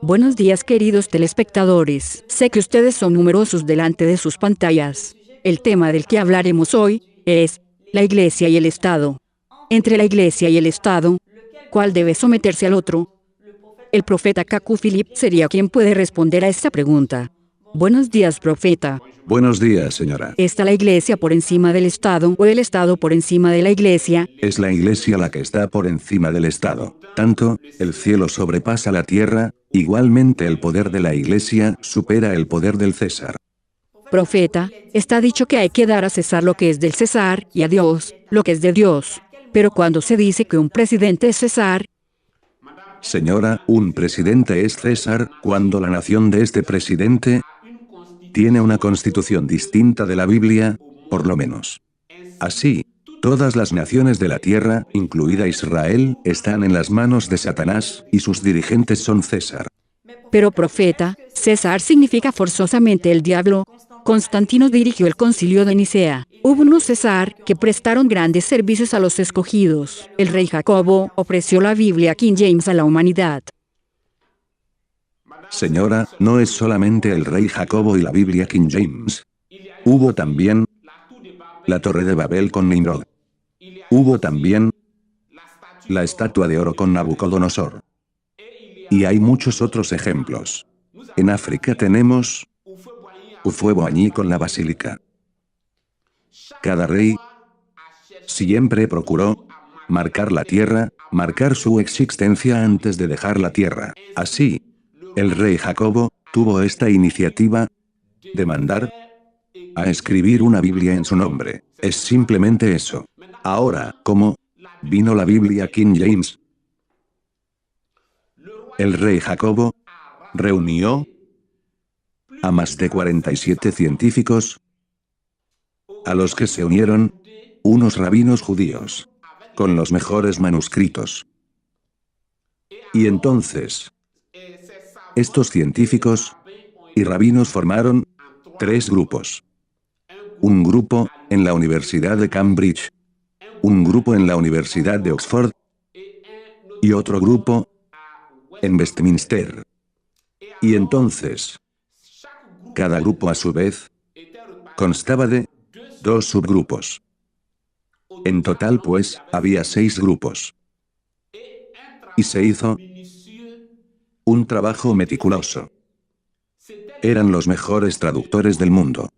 Buenos días, queridos telespectadores. Sé que ustedes son numerosos delante de sus pantallas. El tema del que hablaremos hoy es la Iglesia y el Estado. Entre la Iglesia y el Estado, ¿cuál debe someterse al otro? El profeta Kaku Philip sería quien puede responder a esta pregunta. Buenos días, profeta. Buenos días, señora. ¿Está la Iglesia por encima del Estado o el Estado por encima de la Iglesia? Es la Iglesia la que está por encima del Estado. Tanto, el cielo sobrepasa la tierra, igualmente el poder de la Iglesia supera el poder del César. Profeta, está dicho que hay que dar a César lo que es del César y a Dios lo que es de Dios. Pero cuando se dice que un presidente es César, Señora, un presidente es César cuando la nación de este presidente tiene una constitución distinta de la Biblia, por lo menos. Así, todas las naciones de la tierra, incluida Israel, están en las manos de Satanás, y sus dirigentes son César. pero profeta, César significa forzosamente el diablo. Constantino dirigió el concilio de Nicea. Hubo unos César que prestaron grandes servicios a los escogidos. El rey Jacobo ofreció la Biblia King James a la humanidad. Señora, no es solamente el rey Jacobo y la Biblia King James. Hubo también la Torre de Babel con Nimrod. Hubo también la estatua de oro con Nabucodonosor. Y hay muchos otros ejemplos. En África tenemos Ufweboigny con la basílica. Cada rey siempre procuró marcar la tierra, marcar su existencia antes de dejar la tierra. Así, el rey Jacobo tuvo esta iniciativa de mandar a escribir una Biblia en su nombre. Es simplemente eso. Ahora, ¿cómo vino la Biblia King James? El rey Jacobo reunió a más de 47 científicos, a los que se unieron unos rabinos judíos, con los mejores manuscritos. Y entonces, estos científicos y rabinos formaron 3 grupos. Un grupo en la Universidad de Cambridge, un grupo en la Universidad de Oxford, y otro grupo en Westminster. Y entonces, cada grupo a su vez constaba de 2 subgrupos. En total, pues, había 6 grupos. Y se hizo un trabajo meticuloso. Eran los mejores traductores del mundo.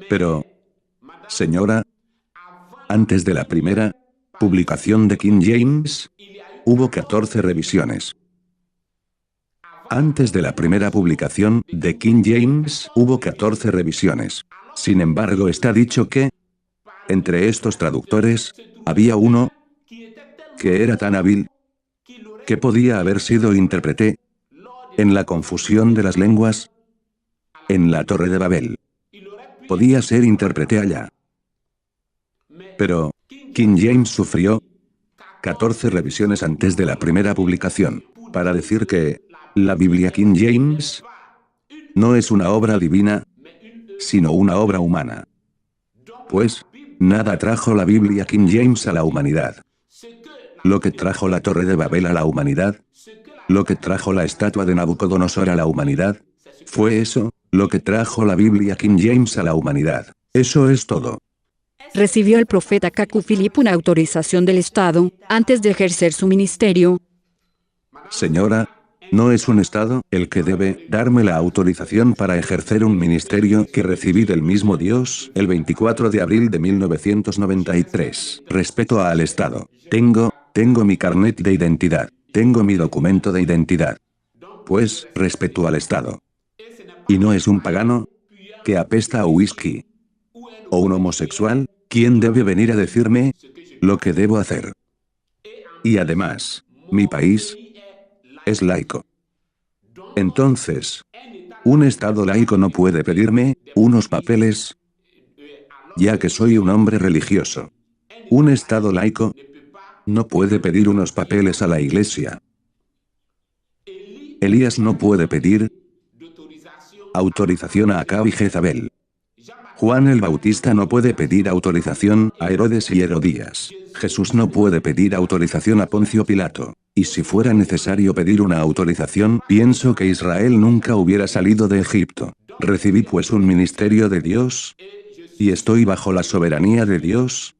Pero, señora, antes de la primera publicación de King James, hubo 14 revisiones. Antes de la primera publicación de King James, hubo 14 revisiones. Sin embargo, está dicho que, entre estos traductores, había uno que era tan hábil que podía haber sido intérprete en la confusión de las lenguas en la Torre de Babel. Podía ser intérprete allá. Pero King James sufrió 14 revisiones antes de la primera publicación, para decir que la Biblia King James no es una obra divina, sino una obra humana. Pues, nada trajo la Biblia King James a la humanidad. Lo que trajo la Torre de Babel a la humanidad, lo que trajo la estatua de Nabucodonosor a la humanidad, fue eso, lo que trajo la Biblia King James a la humanidad. Eso es todo. ¿recibió el profeta Kaku Philip una autorización del Estado antes de ejercer su ministerio? Señora, no es un Estado el que debe darme la autorización para ejercer un ministerio que recibí del mismo Dios el 24 de abril de 1993. Respeto al Estado. Tengo mi carnet de identidad. Tengo mi documento de identidad. Pues, respeto al Estado. Y no es un pagano que apesta a whisky. O un homosexual, quien debe venir a decirme lo que debo hacer. Y además, mi país es laico. Entonces, un Estado laico no puede pedirme unos papeles, ya que soy un hombre religioso. Un Estado laico no puede pedir unos papeles a la Iglesia. Elías no puede pedir autorización a Acab y Jezabel. Juan el Bautista no puede pedir autorización a Herodes y Herodías. Jesús no puede pedir autorización a Poncio Pilato. Y si fuera necesario pedir una autorización, pienso que Israel nunca hubiera salido de Egipto. Recibí pues un ministerio de Dios, y estoy bajo la soberanía de Dios,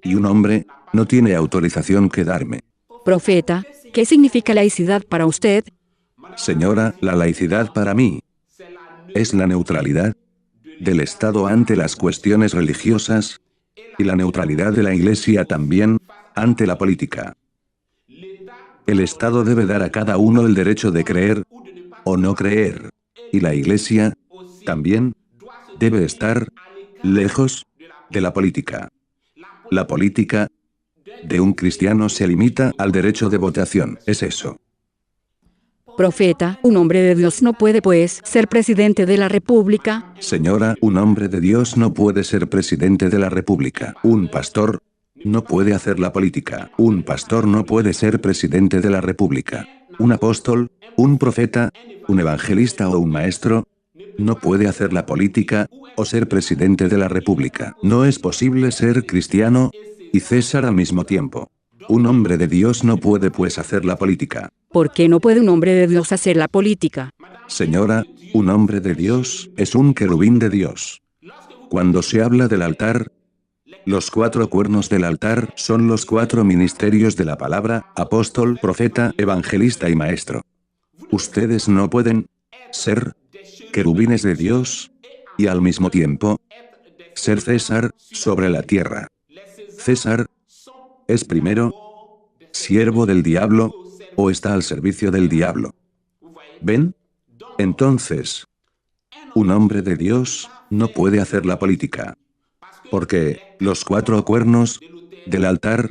y un hombre no tiene autorización que darme. Profeta, ¿qué significa laicidad para usted? Señora, la laicidad para mí es la neutralidad del Estado ante las cuestiones religiosas, y la neutralidad de la Iglesia también ante la política. El Estado debe dar a cada uno el derecho de creer o no creer, y la Iglesia también debe estar lejos de la política. La política de un cristiano se limita al derecho de votación, es eso. Profeta, un hombre de Dios no puede pues ser presidente de la República. Señora, un hombre de Dios no puede ser presidente de la República. Un pastor no puede hacer la política. Un pastor no puede ser presidente de la República. Un apóstol, un profeta, un evangelista o un maestro no puede hacer la política o ser presidente de la República. No es posible ser cristiano y César al mismo tiempo. Un hombre de Dios no puede pues hacer la política. ¿Por qué no puede un hombre de Dios hacer la política? Señora, un hombre de Dios es un querubín de Dios. Cuando se habla del altar, los 4 cuernos del altar son los 4 ministerios de la palabra: apóstol, profeta, evangelista y maestro. Ustedes no pueden ser querubines de Dios y al mismo tiempo ser César sobre la tierra. César es primero siervo del diablo o está al servicio del diablo. ¿Ven? Entonces, un hombre de Dios no puede hacer la política, porque los 4 cuernos del altar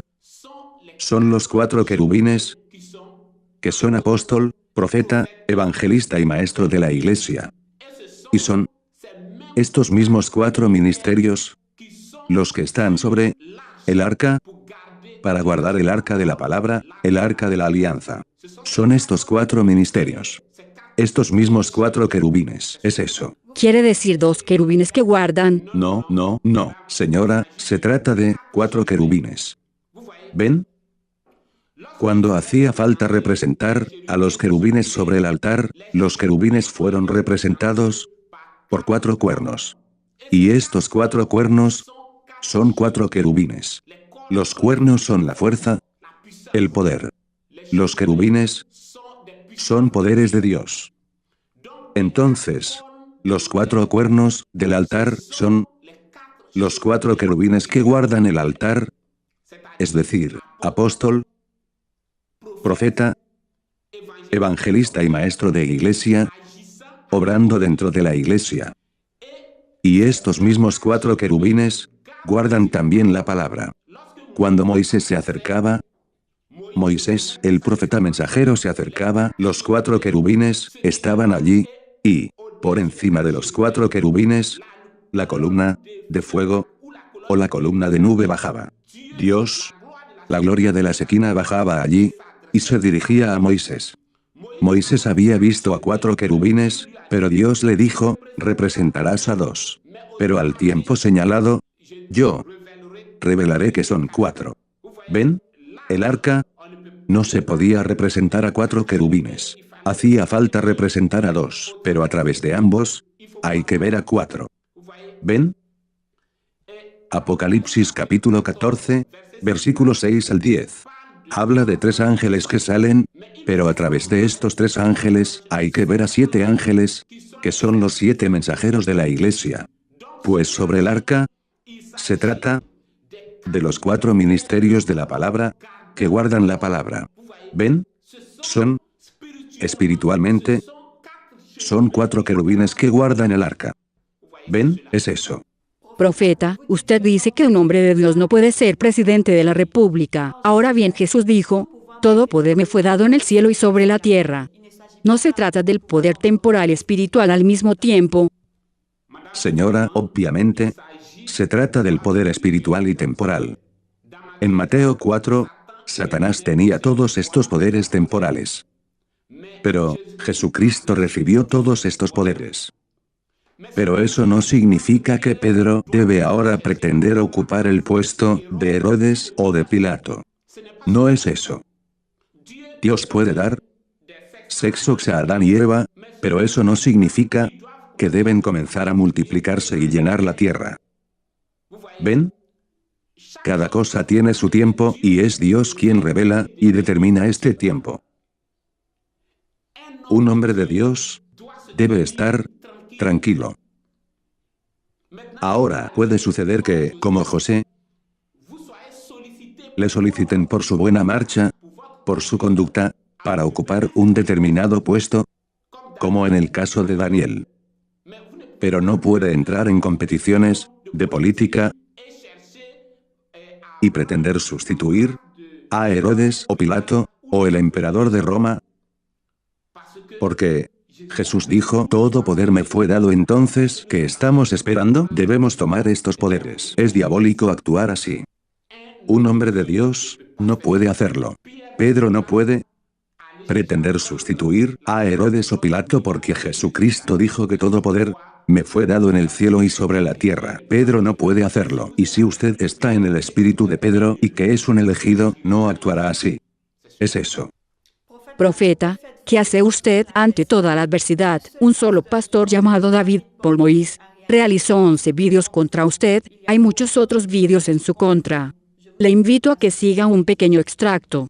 son los 4 querubines que son apóstol, profeta, evangelista y maestro de la Iglesia. Y son estos mismos 4 ministerios los que están sobre el arca para guardar el arca de la palabra, el arca de la alianza. Son estos 4 ministerios. Estos mismos 4 querubines, es eso. ¿Quiere decir 2 querubines que guardan? No, señora, se trata de 4 querubines. ¿Ven? Cuando hacía falta representar a los querubines sobre el altar, los querubines fueron representados por 4 cuernos. Y estos 4 cuernos son 4 querubines. Los cuernos son la fuerza, el poder. Los querubines son poderes de Dios. Entonces, los 4 cuernos del altar son los 4 querubines que guardan el altar, es decir, apóstol, profeta, evangelista y maestro de Iglesia, obrando dentro de la Iglesia. Y estos mismos 4 querubines guardan también la palabra. Cuando Moisés se acercaba, Moisés, el profeta mensajero, se acercaba, los 4 querubines estaban allí, y, por encima de los 4 querubines, la columna de fuego o la columna de nube bajaba. Dios, la gloria de la Shequina, bajaba allí y se dirigía a Moisés. Moisés había visto a 4 querubines, pero Dios le dijo: representarás a 2. Pero al tiempo señalado, yo revelaré que son 4. ¿Ven? El arca no se podía representar a 4 querubines. Hacía falta representar a 2, pero a través de ambos hay que ver a 4. ¿Ven? Apocalipsis capítulo 14, versículos 6 al 10. Habla de 3 ángeles que salen, pero a través de estos 3 ángeles hay que ver a 7 ángeles, que son los 7 mensajeros de la Iglesia. Pues sobre el arca se trata de los 4 ministerios de la palabra, que guardan la palabra. ¿Ven? Son, espiritualmente, son 4 querubines que guardan el arca. ¿Ven? Es eso. Profeta, usted dice que un hombre de Dios no puede ser presidente de la República. Ahora bien, Jesús dijo: todo poder me fue dado en el cielo y sobre la tierra. ¿No se trata del poder temporal y espiritual al mismo tiempo? Señora, obviamente, se trata del poder espiritual y temporal. En Mateo 4, Satanás tenía todos estos poderes temporales. Pero Jesucristo recibió todos estos poderes. Pero eso no significa que Pedro debe ahora pretender ocupar el puesto de Herodes o de Pilato. No es eso. Dios puede dar sexo a Adán y Eva, pero eso no significa que deben comenzar a multiplicarse y llenar la tierra. ¿Ven? Cada cosa tiene su tiempo y es Dios quien revela y determina este tiempo. Un hombre de Dios debe estar tranquilo. Ahora puede suceder que, como José, le soliciten por su buena marcha, por su conducta, para ocupar un determinado puesto, como en el caso de Daniel. Pero no puede entrar en competiciones de política y pretender sustituir a Herodes o Pilato, o el emperador de Roma, porque Jesús dijo, todo poder me fue dado. Entonces, ¿qué estamos esperando? Debemos tomar estos poderes. Es diabólico actuar así. Un hombre de Dios no puede hacerlo. Pedro no puede pretender sustituir a Herodes o Pilato porque Jesucristo dijo que todo poder me fue dado en el cielo y sobre la tierra. Pedro no puede hacerlo. Y si usted está en el espíritu de Pedro y que es un elegido, no actuará así. Es eso. Profeta, ¿qué hace usted ante toda la adversidad? Un solo pastor llamado David Paul Moïse realizó 11 vídeos contra usted. Hay muchos otros vídeos en su contra. Le invito a que siga un pequeño extracto.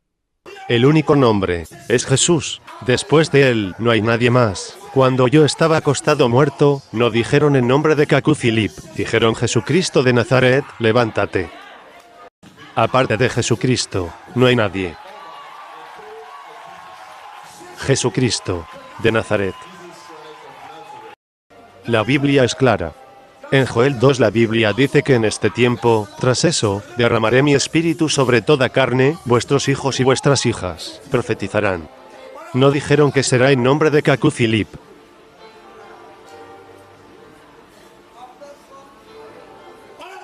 El único nombre es Jesús. Después de él, no hay nadie más. Cuando yo estaba acostado muerto, no dijeron en nombre de Cacu Philip, dijeron Jesucristo de Nazaret, levántate. Aparte de Jesucristo, no hay nadie. Jesucristo de Nazaret. La Biblia es clara. En Joel 2 la Biblia dice que en este tiempo, tras eso, derramaré mi espíritu sobre toda carne, vuestros hijos y vuestras hijas profetizarán. No dijeron que será en nombre de Cacu Philip.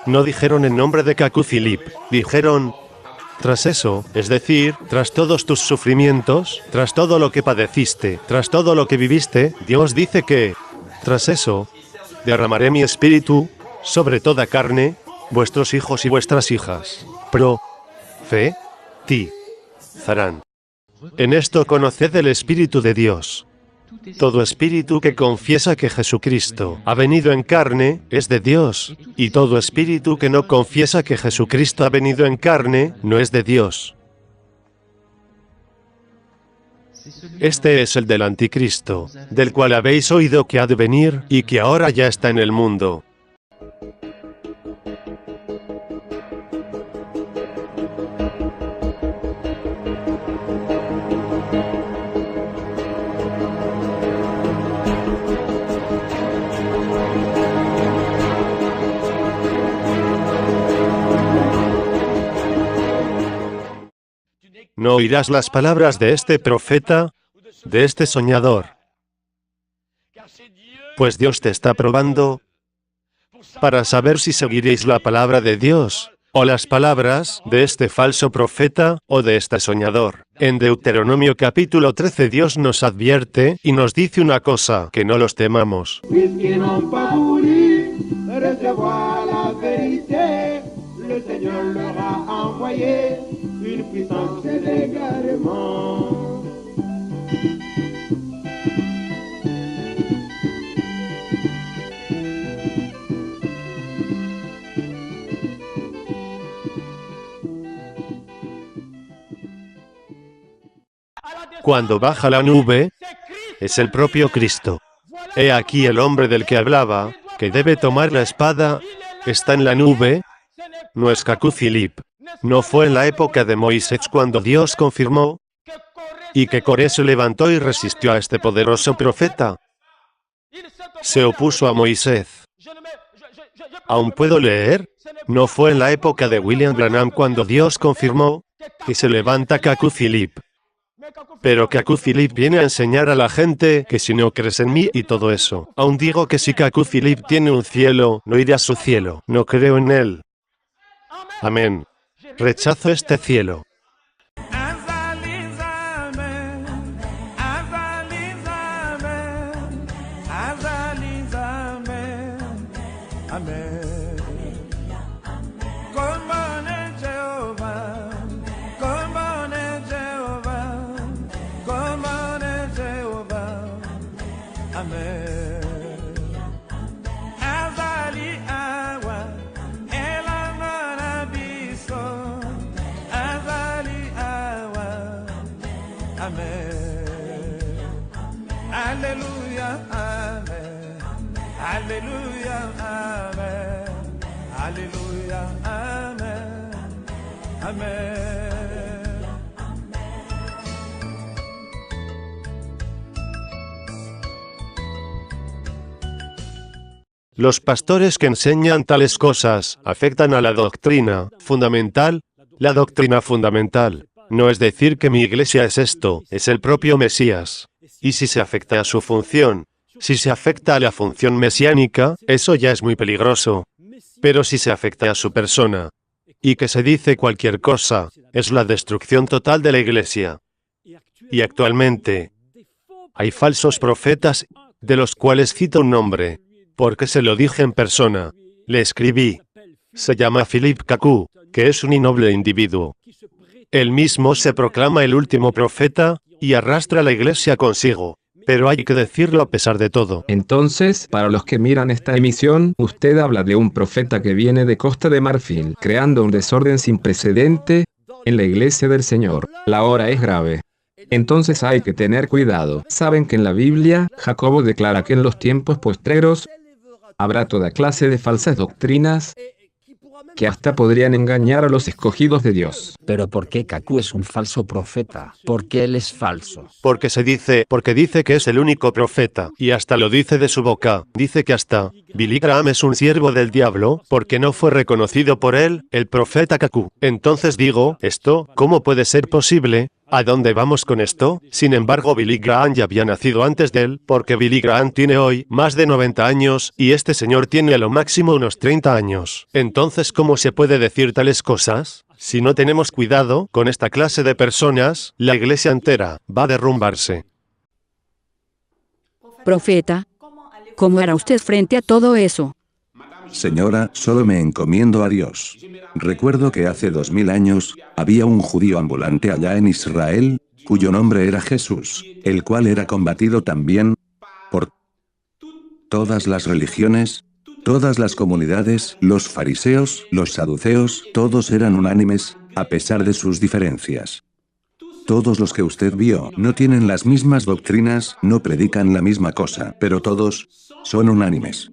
No dijeron en nombre de Cacu Philip, dijeron, tras eso, es decir, tras todos tus sufrimientos, tras todo lo que padeciste, tras todo lo que viviste, Dios dice que, tras eso, derramaré mi espíritu sobre toda carne, vuestros hijos y vuestras hijas profetizarán. En esto conoced el Espíritu de Dios. Todo espíritu que confiesa que Jesucristo ha venido en carne es de Dios, y todo espíritu que no confiesa que Jesucristo ha venido en carne no es de Dios. Este es el del anticristo, del cual habéis oído que ha de venir y que ahora ya está en el mundo. No oirás las palabras de este profeta, de este soñador. Pues Dios te está probando para saber si seguiréis la palabra de Dios, o las palabras de este falso profeta, o de este soñador. En Deuteronomio capítulo 13 Dios nos advierte y nos dice una cosa, que no los temamos. Le Seigneur leur a envoyé une puissance d'égarement. Cuando baja la nube, es el propio Cristo. He aquí el hombre del que hablaba, que debe tomar la espada, está en la nube. No es Cacu Philip. No fue en la época de Moisés cuando Dios confirmó y que Coré se levantó y resistió a este poderoso profeta. Se opuso a Moisés. ¿Aún puedo leer? No fue en la época de William Branham cuando Dios confirmó que se levanta Cacu Philip. Pero Cacu Philip viene a enseñar a la gente que si no crees en mí y todo eso. Aún digo que si Cacu Philip tiene un cielo, no iré a su cielo. No creo en él. Amén. Rechazo este cielo. Aleluya, amén. Aleluya, amén. Aleluya, amén. Amén. Los pastores que enseñan tales cosas afectan a la doctrina fundamental. La doctrina fundamental no es decir que mi iglesia es esto, es el propio Mesías. Y si se afecta a su función, si se afecta a la función mesiánica, eso ya es muy peligroso. Pero si se afecta a su persona, y que se dice cualquier cosa, es la destrucción total de la iglesia. Y actualmente, hay falsos profetas, de los cuales cito un nombre, porque se lo dije en persona. Le escribí. Se llama Philip Kaku, que es un innoble individuo. Él mismo se proclama el último profeta, y arrastra a la iglesia consigo. Pero hay que decirlo a pesar de todo. Entonces, para los que miran esta emisión, usted habla de un profeta que viene de Costa de Marfil, creando un desorden sin precedente en la iglesia del Señor. La hora es grave. Entonces hay que tener cuidado. Saben que en la Biblia, Jacobo declara que en los tiempos postreros habrá toda clase de falsas doctrinas que hasta podrían engañar a los escogidos de Dios. Pero ¿por qué Kaku es un falso profeta? ¿Por qué él es falso? Porque dice que es el único profeta, y hasta lo dice de su boca. Dice que hasta Billy Graham es un siervo del diablo, porque no fue reconocido por él, el profeta Kaku. Entonces digo, ¿esto cómo puede ser posible? ¿A dónde vamos con esto? Sin embargo, Billy Graham ya había nacido antes de él, porque Billy Graham tiene hoy más de 90 años, y este señor tiene a lo máximo unos 30 años. Entonces, ¿cómo se puede decir tales cosas? Si no tenemos cuidado con esta clase de personas, la iglesia entera va a derrumbarse. Profeta, ¿cómo hará usted frente a todo eso? Señora, solo me encomiendo a Dios. Recuerdo que hace 2000 años, había un judío ambulante allá en Israel, cuyo nombre era Jesús, el cual era combatido también por todas las religiones, todas las comunidades, los fariseos, los saduceos, todos eran unánimes, a pesar de sus diferencias. Todos los que usted vio no tienen las mismas doctrinas, no predican la misma cosa, pero todos son unánimes.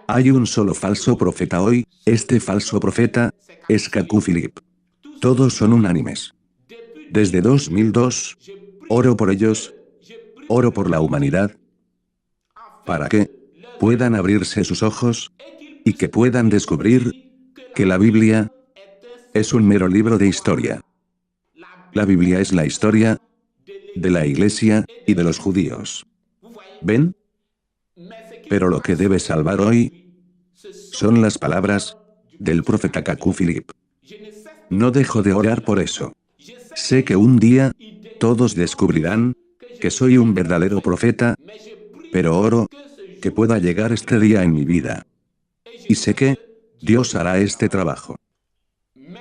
Hay un solo falso profeta hoy, este falso profeta es Kaku Philip. Todos son unánimes. Desde 2002, oro por ellos, oro por la humanidad, para que puedan abrirse sus ojos y que puedan descubrir que la Biblia es un mero libro de historia. La Biblia es la historia de la Iglesia y de los judíos. ¿Ven? Pero lo que debe salvar hoy son las palabras del profeta Kaku Philip. No dejo de orar por eso. Sé que un día todos descubrirán que soy un verdadero profeta, pero oro que pueda llegar este día en mi vida. Y sé que Dios hará este trabajo.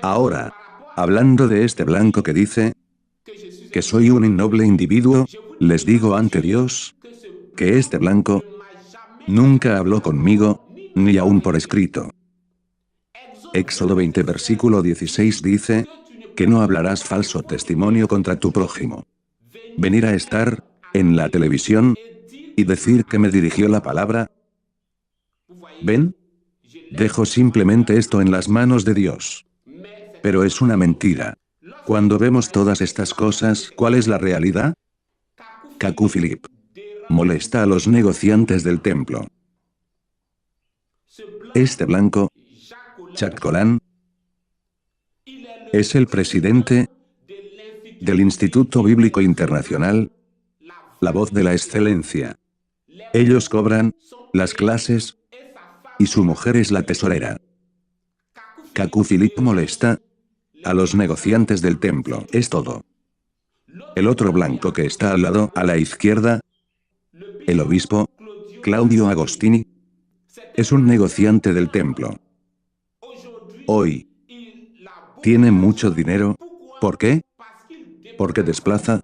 Ahora, hablando de este blanco que dice que soy un innoble individuo, les digo ante Dios que este blanco nunca habló conmigo, ni aún por escrito. Éxodo 20 versículo 16 dice que no hablarás falso testimonio contra tu prójimo. Venir a estar en la televisión y decir que me dirigió la palabra. ¿Ven? Dejo simplemente esto en las manos de Dios. Pero es una mentira. Cuando vemos todas estas cosas, ¿cuál es la realidad? Kaku Philip molesta a los negociantes del templo. Este blanco, Jack Colan, es el presidente del Instituto Bíblico Internacional, la voz de la excelencia. Ellos cobran las clases y su mujer es la tesorera. Kaku Philip molesta a los negociantes del templo, es todo. El otro blanco que está al lado, a la izquierda, el obispo, Claudio Agostini, es un negociante del templo. Hoy, tiene mucho dinero. ¿Por qué? Porque desplaza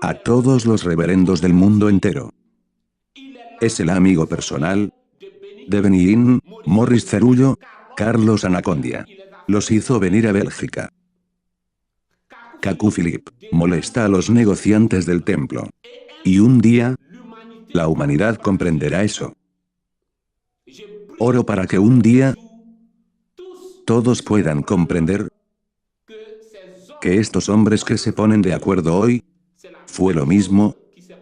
a todos los reverendos del mundo entero. Es el amigo personal de Benign, Morris Cerullo, Carlos Anacondia. Los hizo venir a Bélgica. Kaku Philip molesta a los negociantes del templo. Y un día, la humanidad comprenderá eso. Oro para que un día todos puedan comprender que estos hombres que se ponen de acuerdo hoy, fue lo mismo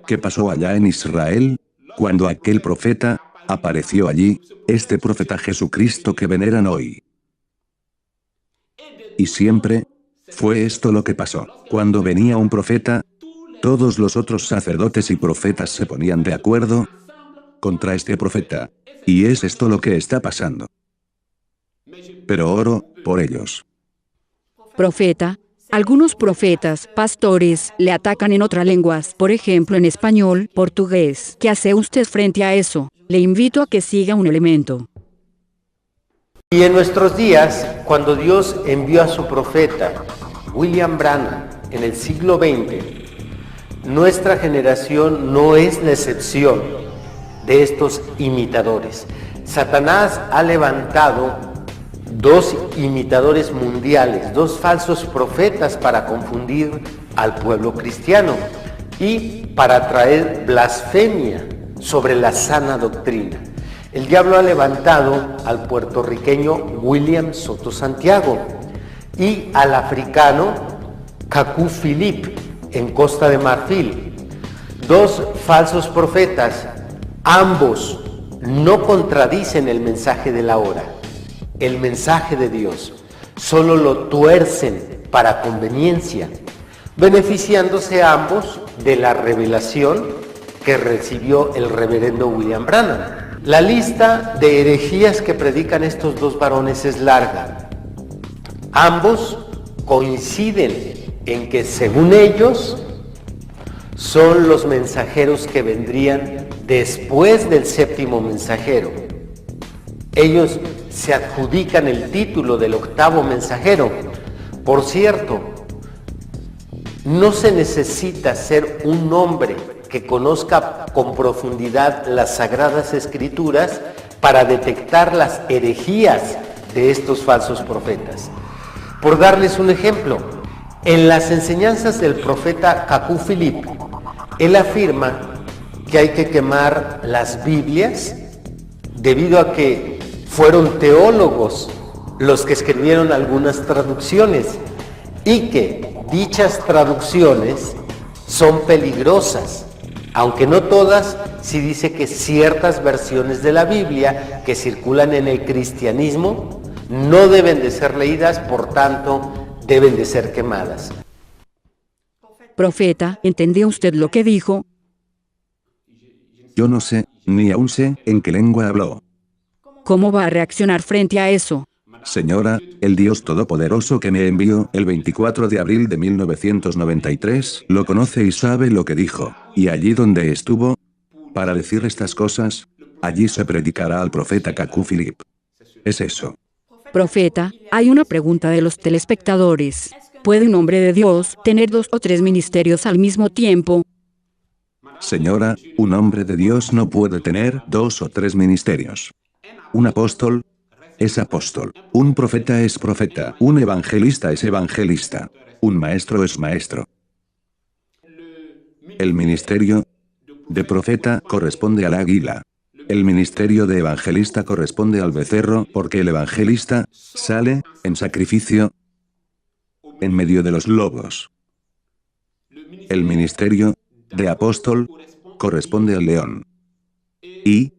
que pasó allá en Israel, cuando aquel profeta apareció allí, este profeta Jesucristo que veneran hoy. Y siempre fue esto lo que pasó. Cuando venía un profeta, todos los otros sacerdotes y profetas se ponían de acuerdo contra este profeta. Y es esto lo que está pasando. Pero oro por ellos. Profeta. Algunos profetas, pastores, le atacan en otras lenguas, por ejemplo en español, portugués. ¿Qué hace usted frente a eso? Le invito a que siga un elemento. Y en nuestros días, cuando Dios envió a su profeta, William Branham, en el siglo XX, nuestra generación no es la excepción de estos imitadores. Satanás ha levantado dos imitadores mundiales, dos falsos profetas para confundir al pueblo cristiano y para traer blasfemia sobre la sana doctrina. El diablo ha levantado al puertorriqueño William Soto Santiago y al africano Kaku Philip en Costa de Marfil. Dos falsos profetas, ambos no contradicen el mensaje de la hora, el mensaje de Dios, solo lo tuercen para conveniencia, beneficiándose ambos de la revelación que recibió el reverendo William Branham. La lista de herejías que predican estos dos varones es larga. Ambos coinciden en que, según ellos, son los mensajeros que vendrían después del séptimo mensajero. Ellos se adjudican el título del octavo mensajero. Por cierto, no se necesita ser un hombre que conozca con profundidad las Sagradas Escrituras para detectar las herejías de estos falsos profetas. Por darles un ejemplo, en las enseñanzas del profeta Kaku Philip, él afirma que hay que quemar las Biblias debido a que fueron teólogos los que escribieron algunas traducciones y que dichas traducciones son peligrosas, aunque no todas. Sí dice que ciertas versiones de la Biblia que circulan en el cristianismo no deben de ser leídas, por tanto, deben de ser quemadas. Profeta, ¿entendió usted lo que dijo? Yo no sé, ni aún sé en qué lengua habló. ¿Cómo va a reaccionar frente a eso? Señora, el Dios Todopoderoso que me envió el 24 de abril de 1993, lo conoce y sabe lo que dijo, y allí donde estuvo, para decir estas cosas, allí se predicará al profeta Kaku Philip. Es eso. Profeta, hay una pregunta de los telespectadores. ¿Puede un hombre de Dios tener 2 o 3 ministerios al mismo tiempo? Señora, un hombre de Dios no puede tener 2 o 3 ministerios. Un apóstol es apóstol, un profeta es profeta, un evangelista es evangelista, un maestro es maestro. El ministerio de profeta corresponde al águila. El ministerio de evangelista corresponde al becerro, porque el evangelista sale en sacrificio en medio de los lobos. El ministerio de apóstol corresponde al león. Y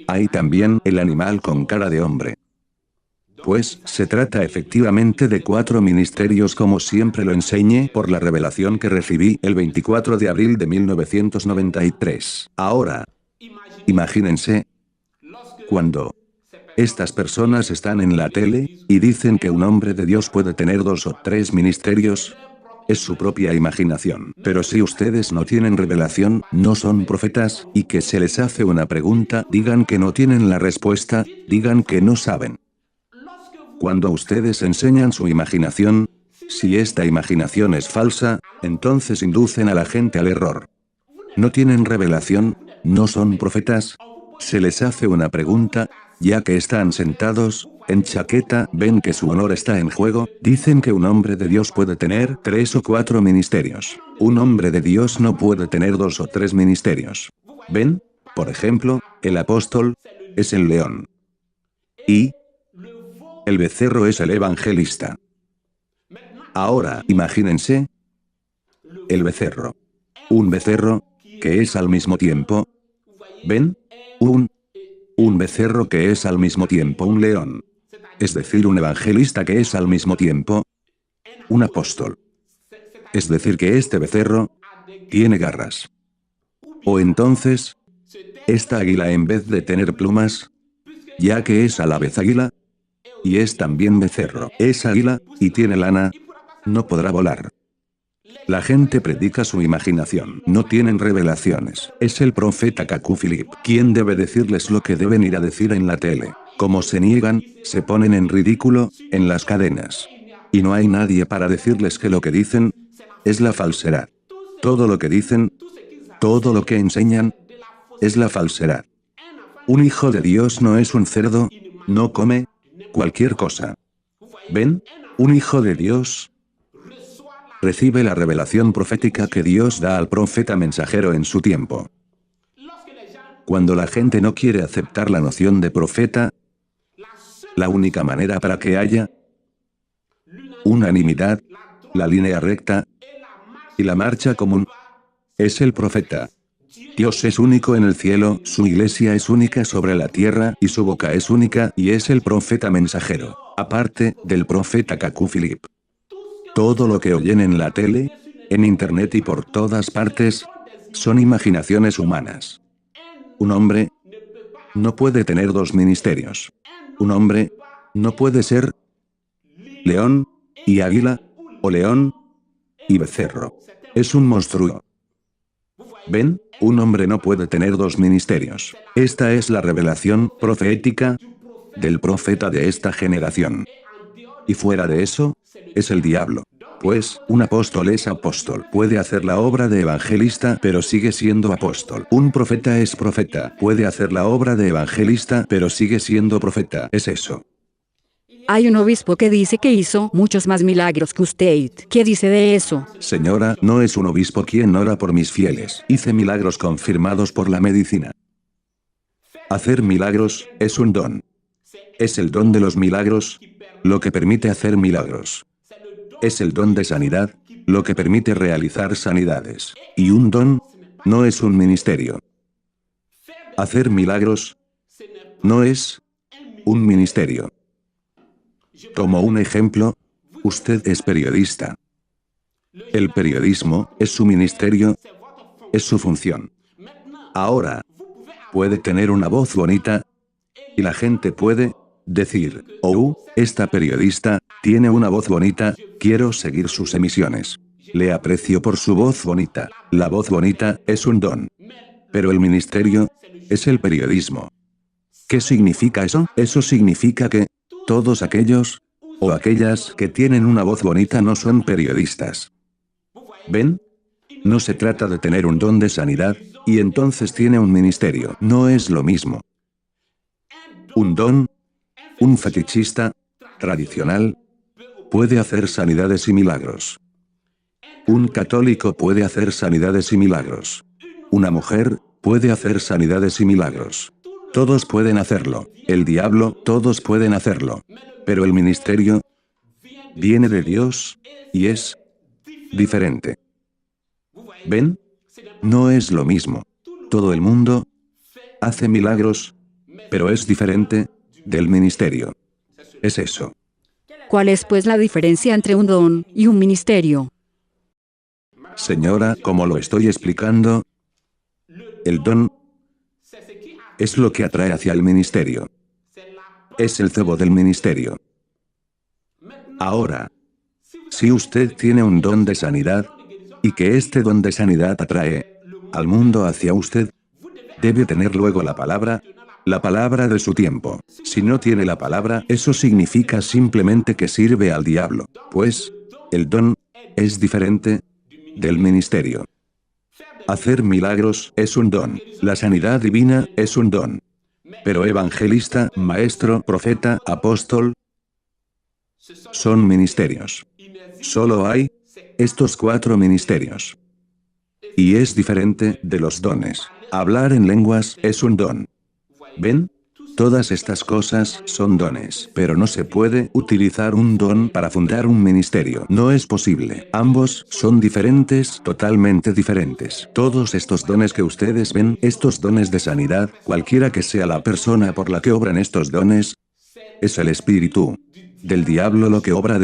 hay también el animal con cara de hombre. Pues se trata efectivamente de 4 ministerios, como siempre lo enseñé por la revelación que recibí el 24 de abril de 1993. Ahora, imagínense cuando estas personas están en la tele y dicen que un hombre de Dios puede tener 2 o 3 ministerios. Es su propia imaginación. Pero si ustedes no tienen revelación, no son profetas, y que se les hace una pregunta, digan que no tienen la respuesta, digan que no saben. Cuando ustedes enseñan su imaginación, si esta imaginación es falsa, entonces inducen a la gente al error. No tienen revelación, no son profetas. Se les hace una pregunta, Ya que están sentados, en chaqueta, ven que su honor está en juego, dicen que un hombre de Dios puede tener 3 o 4 ministerios. Un hombre de Dios no puede tener 2 o 3 ministerios. ¿Ven? Por ejemplo, el apóstol es el león. Y el becerro es el evangelista. Ahora, imagínense el becerro. Un becerro, que es al mismo tiempo. ¿Ven? Un becerro que es al mismo tiempo un león. Es decir, un evangelista que es al mismo tiempo un apóstol. Es decir, que este becerro tiene garras. O entonces, esta águila en vez de tener plumas, ya que es a la vez águila, y es también becerro, es águila, y tiene lana, no podrá volar. La gente predica su imaginación, no tienen revelaciones. Es el profeta Kaku Philip quien debe decirles lo que deben ir a decir en la tele. Como se niegan, se ponen en ridículo, en las cadenas. Y no hay nadie para decirles que lo que dicen es la falsedad. Todo lo que dicen, todo lo que enseñan, es la falsedad. Un hijo de Dios no es un cerdo, no come cualquier cosa. ¿Ven? Un hijo de Dios recibe la revelación profética que Dios da al profeta mensajero en su tiempo. Cuando la gente no quiere aceptar la noción de profeta, la única manera para que haya unanimidad, la línea recta y la marcha común, es el profeta. Dios es único en el cielo, su iglesia es única sobre la tierra y su boca es única y es el profeta mensajero, aparte del profeta Kaku Philip. Todo lo que oyen en la tele, en internet y por todas partes, son imaginaciones humanas. Un hombre no puede tener 2 ministerios. Un hombre no puede ser león y águila, o león y becerro. Es un monstruo. ¿Ven? Un hombre no puede tener 2 ministerios. Esta es la revelación profética del profeta de esta generación. Y fuera de eso, es el diablo. Pues, un apóstol es apóstol. Puede hacer la obra de evangelista, pero sigue siendo apóstol. Un profeta es profeta. Puede hacer la obra de evangelista, pero sigue siendo profeta. Es eso. Hay un obispo que dice que hizo muchos más milagros que usted. ¿Qué dice de eso? Señora, no es un obispo quien ora por mis fieles. Hice milagros confirmados por la medicina. Hacer milagros es un don. Es el don de los milagros lo que permite hacer milagros. Es el don de sanidad lo que permite realizar sanidades. Y un don no es un ministerio. Hacer milagros no es un ministerio. Como un ejemplo, usted es periodista. El periodismo es su ministerio, es su función. Ahora, puede tener una voz bonita y la gente puede decir, oh, esta periodista tiene una voz bonita, quiero seguir sus emisiones. Le aprecio por su voz bonita. La voz bonita es un don. Pero el ministerio es el periodismo. ¿Qué significa eso? Eso significa que todos aquellos o aquellas que tienen una voz bonita no son periodistas. ¿Ven? No se trata de tener un don de sanidad y entonces tiene un ministerio. No es lo mismo. Un don, un fetichista tradicional, puede hacer sanidades y milagros. Un católico puede hacer sanidades y milagros. Una mujer puede hacer sanidades y milagros. Todos pueden hacerlo. El diablo, todos pueden hacerlo. Pero el ministerio viene de Dios y es diferente. ¿Ven? No es lo mismo. Todo el mundo hace milagros, pero es diferente del ministerio. Es eso. ¿Cuál es pues la diferencia entre un don y un ministerio? Señora, como lo estoy explicando, el don es lo que atrae hacia el ministerio. Es el cebo del ministerio. Ahora, si usted tiene un don de sanidad, y que este don de sanidad atrae al mundo hacia usted, debe tener luego la palabra de su tiempo. Si no tiene la palabra, eso significa simplemente que sirve al diablo, pues, el don es diferente del ministerio. Hacer milagros es un don. La sanidad divina es un don. Pero evangelista, maestro, profeta, apóstol, son ministerios. Solo hay estos 4 ministerios. Y es diferente de los dones. Hablar en lenguas es un don. ¿Ven? Todas estas cosas son dones, pero no se puede utilizar un don para fundar un ministerio. No es posible. Ambos son diferentes, totalmente diferentes. Todos estos dones que ustedes ven, estos dones de sanidad, cualquiera que sea la persona por la que obran estos dones, es el espíritu del diablo lo que obra